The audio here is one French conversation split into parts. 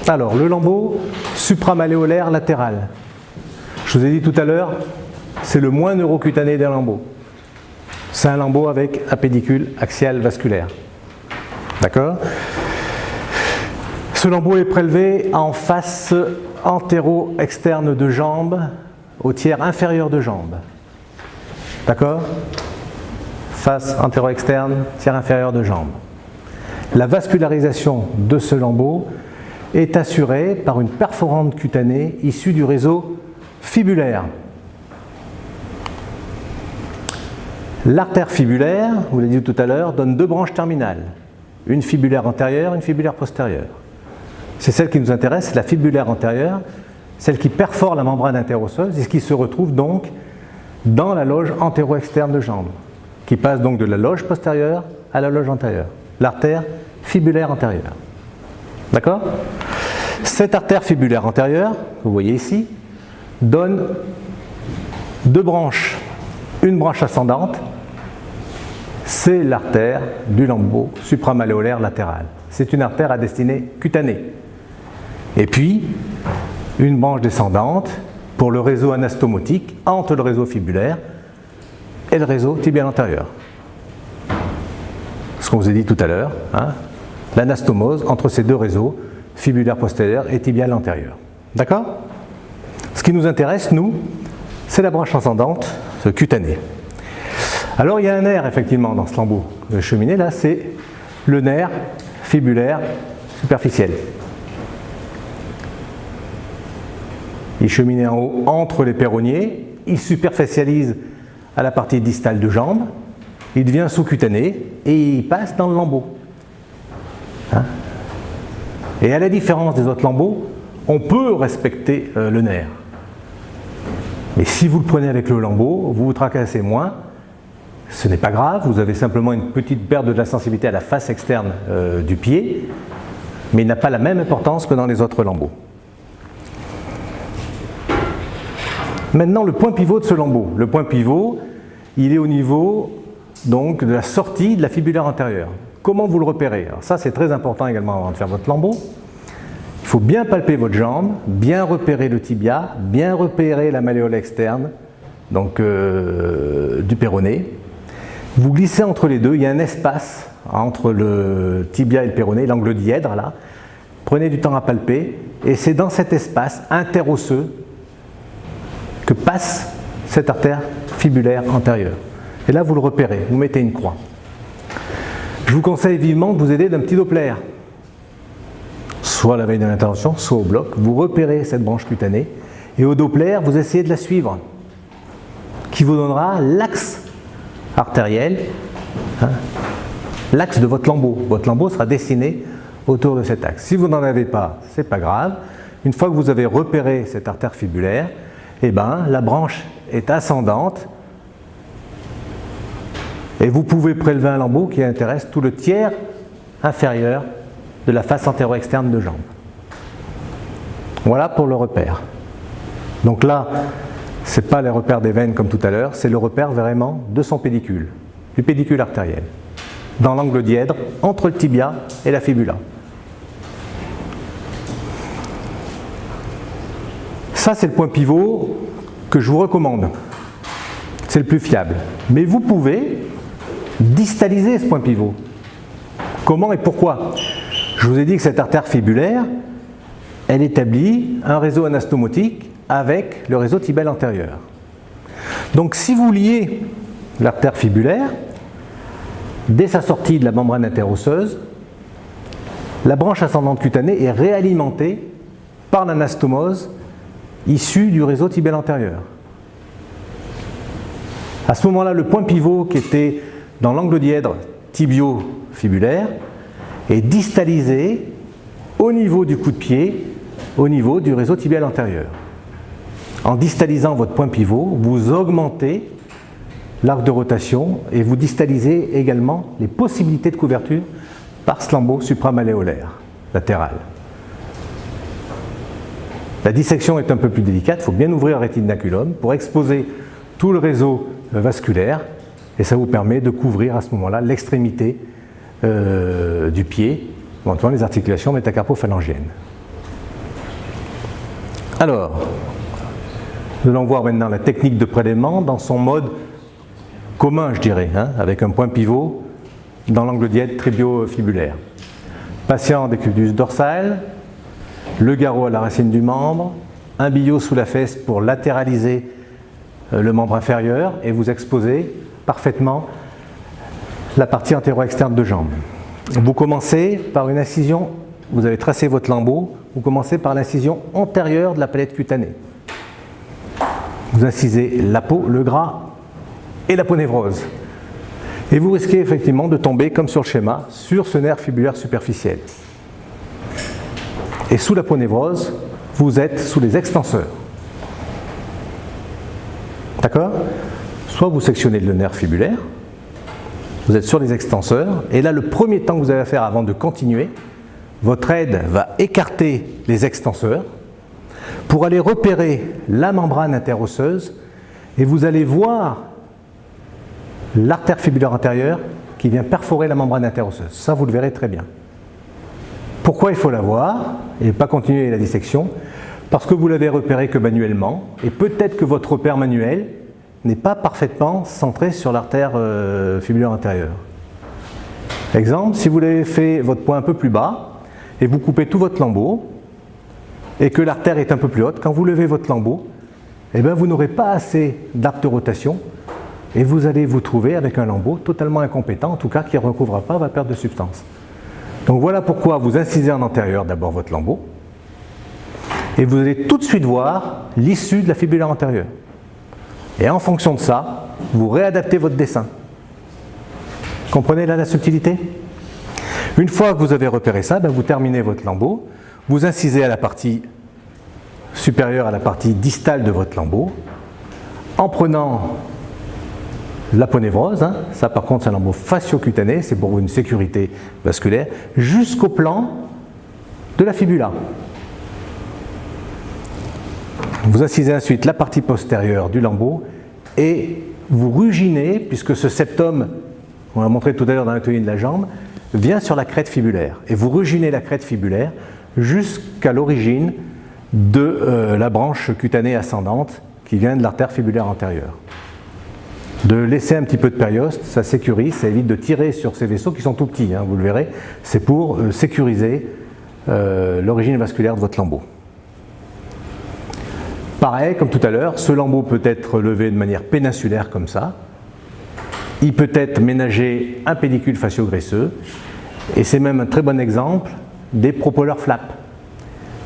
Alors, le lambeau supramalléolaire latéral. Je vous ai dit tout à l'heure, c'est le moins neurocutané des lambeaux. C'est un lambeau avec un pédicule axial vasculaire. D'accord? Ce lambeau est prélevé en face antéro-externe de jambe, au tiers inférieur de jambe. D'accord? Face antéro-externe, tiers inférieur de jambe. La vascularisation de ce lambeau est assurée par une perforante cutanée issue du réseau fibulaire. L'artère fibulaire, vous l'avez dit tout à l'heure, donne deux branches terminales. Une fibulaire antérieure, une fibulaire postérieure. C'est celle qui nous intéresse, la fibulaire antérieure, celle qui perfore la membrane interosseuse et ce qui se retrouve donc dans la loge antéro-externe de jambe, qui passe donc de la loge postérieure à la loge antérieure. L'artère fibulaire antérieure. D'accord? Cette artère fibulaire antérieure, vous voyez ici, donne deux branches. Une branche ascendante, c'est l'artère du lambeau supramalléolaire latéral. C'est une artère à destinée cutanée. Et puis, une branche descendante pour le réseau anastomotique entre le réseau fibulaire et le réseau tibial antérieur. Ce qu'on vous a dit tout à l'heure, hein, l'anastomose entre ces deux réseaux, fibulaire postérieur et tibial antérieur. D'accord? Ce qui nous intéresse, nous, c'est la branche ascendante cutanée. Alors il y a un nerf effectivement dans ce lambeau de cheminée, là c'est le nerf fibulaire superficiel. Il cheminait en haut entre les péronniers, il superficialise à la partie distale de jambe, il devient sous-cutané et il passe dans le lambeau. Hein? Et à la différence des autres lambeaux, on peut respecter le nerf. Mais si vous le prenez avec le lambeau, vous vous tracassez moins, ce n'est pas grave, vous avez simplement une petite perte de la sensibilité à la face externe du pied, mais il n'a pas la même importance que dans les autres lambeaux. Maintenant, le point pivot de ce lambeau. Le point pivot, il est au niveau donc, de la sortie de la fibulaire antérieure. Comment vous le repérez? Alors ça, c'est très important également avant de faire votre lambeau. Il faut bien palper votre jambe, bien repérer le tibia, bien repérer la malléole externe, donc du péroné. Vous glissez entre les deux, il y a un espace entre le tibia et le péroné, l'angle dièdre là. Prenez du temps à palper et c'est dans cet espace interosseux que passe cette artère fibulaire antérieure. Et là vous le repérez, vous mettez une croix. Je vous conseille vivement de vous aider d'un petit Doppler. Soit à la veille de l'intervention, soit au bloc, vous repérez cette branche cutanée et au Doppler, vous essayez de la suivre, qui vous donnera l'axe artériel, hein, l'axe de votre lambeau. Votre lambeau sera dessiné autour de cet axe. Si vous n'en avez pas, ce n'est pas grave. Une fois que vous avez repéré cette artère fibulaire, eh ben, la branche est ascendante et vous pouvez prélever un lambeau qui intéresse tout le tiers inférieur de la face antéro-externe de jambe. Voilà pour le repère. Donc là, ce n'est pas les repères des veines comme tout à l'heure, c'est le repère vraiment de son pédicule, du pédicule artériel, dans l'angle dièdre entre le tibia et la fibula. Ça, c'est le point pivot que je vous recommande. C'est le plus fiable. Mais vous pouvez distaliser ce point pivot. Comment et pourquoi? Je vous ai dit que cette artère fibulaire, elle établit un réseau anastomotique avec le réseau tibial antérieur. Donc si vous liez l'artère fibulaire, dès sa sortie de la membrane interosseuse, la branche ascendante cutanée est réalimentée par l'anastomose issue du réseau tibial antérieur. À ce moment-là, le point pivot qui était dans l'angle dièdre tibio-fibulaire est distalisé au niveau du coup de pied, au niveau du réseau tibial antérieur. En distalisant votre point pivot, vous augmentez l'arc de rotation et vous distalisez également les possibilités de couverture par ce lambeau supramalléolaire latéral. La dissection est un peu plus délicate, il faut bien ouvrir le rétinaculum pour exposer tout le réseau vasculaire et ça vous permet de couvrir à ce moment-là l'extrémité du pied, éventuellement les articulations métacarpophalangiennes. Alors, nous allons voir maintenant la technique de prélèvement dans son mode commun, je dirais, avec un point pivot dans l'angle diète tibio-fibulaire. Patient décubitus dorsal, le garrot à la racine du membre, un billot sous la fesse pour latéraliser le membre inférieur et vous exposer parfaitement la partie antéro-externe de jambe. Vous commencez par une incision, vous avez tracé votre lambeau, vous commencez par l'incision antérieure de la palette cutanée. Vous incisez la peau, le gras et l'aponévrose. Et vous risquez effectivement de tomber, comme sur le schéma, sur ce nerf fibulaire superficiel. Et sous l'aponévrose, vous êtes sous les extenseurs. D'accord? Soit vous sectionnez le nerf fibulaire, vous êtes sur les extenseurs, et là, le premier temps que vous avez à faire avant de continuer, votre aide va écarter les extenseurs pour aller repérer la membrane interosseuse, et vous allez voir l'artère fibulaire antérieure qui vient perforer la membrane interosseuse. Ça, vous le verrez très bien. Pourquoi il faut la voir et pas continuer la dissection? Parce que vous l'avez repéré que manuellement, et peut-être que votre repère manuel n'est pas parfaitement centré sur l'artère fibulaire antérieure. Exemple, si vous l'avez fait votre point un peu plus bas, et vous coupez tout votre lambeau, et que l'artère est un peu plus haute, quand vous levez votre lambeau, eh bien vous n'aurez pas assez d'arc de rotation, et vous allez vous trouver avec un lambeau totalement incompétent, en tout cas qui ne recouvrira pas votre perte de substance. Donc voilà pourquoi vous incisez en antérieur d'abord votre lambeau, et vous allez tout de suite voir l'issue de la fibulaire antérieure. Et en fonction de ça, vous réadaptez votre dessin. Comprenez là la subtilité? Une fois que vous avez repéré ça, vous terminez votre lambeau, vous incisez à la partie supérieure, à la partie distale de votre lambeau, en prenant l'aponévrose, ça par contre c'est un lambeau fascio-cutané, c'est pour une sécurité vasculaire, jusqu'au plan de la fibula. Vous incisez ensuite la partie postérieure du lambeau et vous ruginez, puisque ce septum, on l'a montré tout à l'heure dans l'anatomie de la jambe, vient sur la crête fibulaire. Et vous ruginez la crête fibulaire jusqu'à l'origine de la branche cutanée ascendante qui vient de l'artère fibulaire antérieure. De laisser un petit peu de périoste, ça sécurise, ça évite de tirer sur ces vaisseaux qui sont tout petits, vous le verrez, c'est pour sécuriser l'origine vasculaire de votre lambeau. Pareil, comme tout à l'heure, ce lambeau peut être levé de manière péninsulaire comme ça. Il peut être ménagé un pédicule fascio-graisseux, et c'est même un très bon exemple des propolar flaps.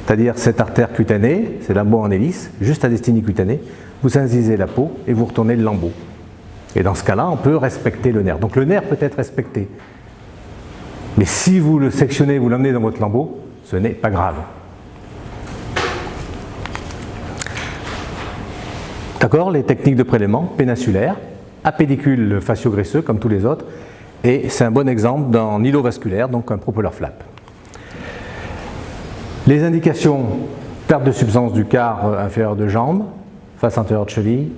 C'est-à-dire cette artère cutanée, c'est lambeau en hélice, juste à destinée cutanée, vous incisez la peau et vous retournez le lambeau. Et dans ce cas-là, on peut respecter le nerf. Donc le nerf peut être respecté. Mais si vous le sectionnez, vous l'emmenez dans votre lambeau, ce n'est pas grave. D'accord? Les techniques de prélèvement péninsulaire, à pédicule fascio-graisseux comme tous les autres, et c'est un bon exemple d'un îlot vasculaire, donc un propolar flap. Les indications: perte de substance du quart inférieur de jambe, face antérieure de cheville,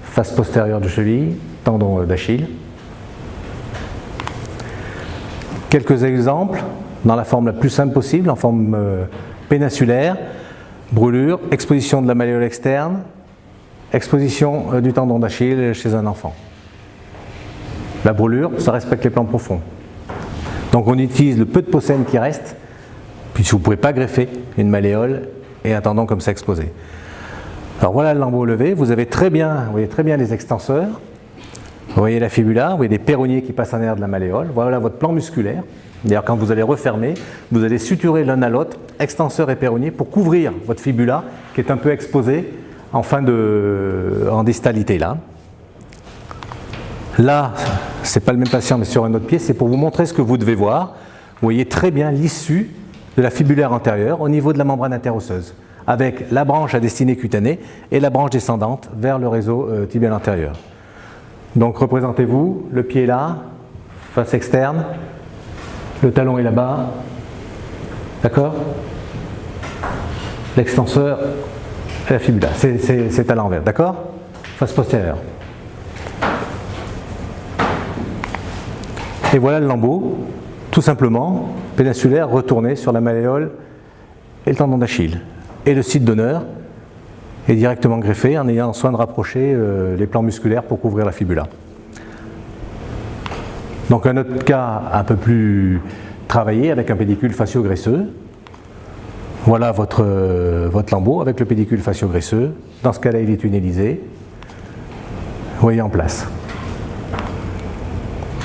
face postérieure de cheville, tendon d'Achille. Quelques exemples dans la forme la plus simple possible, en forme péninsulaire: brûlure, exposition de la malléole externe, exposition du tendon d'Achille chez un enfant. La brûlure, ça respecte les plans profonds. Donc on utilise le peu de peau saine qui reste, puisque vous ne pouvez pas greffer une malléole et un tendon comme ça exposé. Alors voilà le lambeau levé, vous voyez très bien les extenseurs, vous voyez la fibula, vous voyez des péronniers qui passent en arrière de la malléole, voilà votre plan musculaire. D'ailleurs quand vous allez refermer, vous allez suturer l'un à l'autre, extenseur et péronnier, pour couvrir votre fibula qui est un peu exposée en distalité là. Là, c'est pas le même patient mais sur un autre pied, c'est pour vous montrer ce que vous devez voir. Vous voyez très bien l'issue de la fibulaire antérieure au niveau de la membrane interosseuse, avec la branche à destinée cutanée et la branche descendante vers le réseau tibial antérieur. Donc représentez-vous, le pied est là, face externe, le talon est là-bas, d'accord? L'extenseur et la fibula, c'est à l'envers, d'accord? Face postérieure. Et voilà le lambeau, tout simplement, péninsulaire, retourné sur la malléole et le tendon d'Achille. Et le site d'honneur, et directement greffé en ayant soin de rapprocher les plans musculaires pour couvrir la fibula. Donc un autre cas un peu plus travaillé avec un pédicule fascio-graisseux. Voilà votre lambeau avec le pédicule fascio-graisseux. Dans ce cas-là, il est tunnelisé. Vous voyez en place.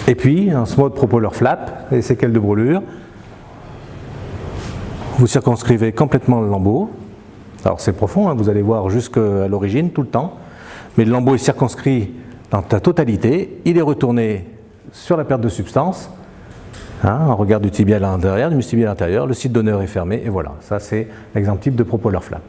Et puis, en ce mode propeller flap, les séquelles de brûlure, vous circonscrivez complètement le lambeau. Alors c'est profond, hein, vous allez voir jusqu'à l'origine, tout le temps. Mais le lambeau est circonscrit dans sa totalité. Il est retourné sur la perte de substance. Hein, on regarde du tibial à l'intérieur, du muscle tibial à l'intérieur, le site donneur est fermé, et voilà. Ça, c'est l'exemple type de propeller flap.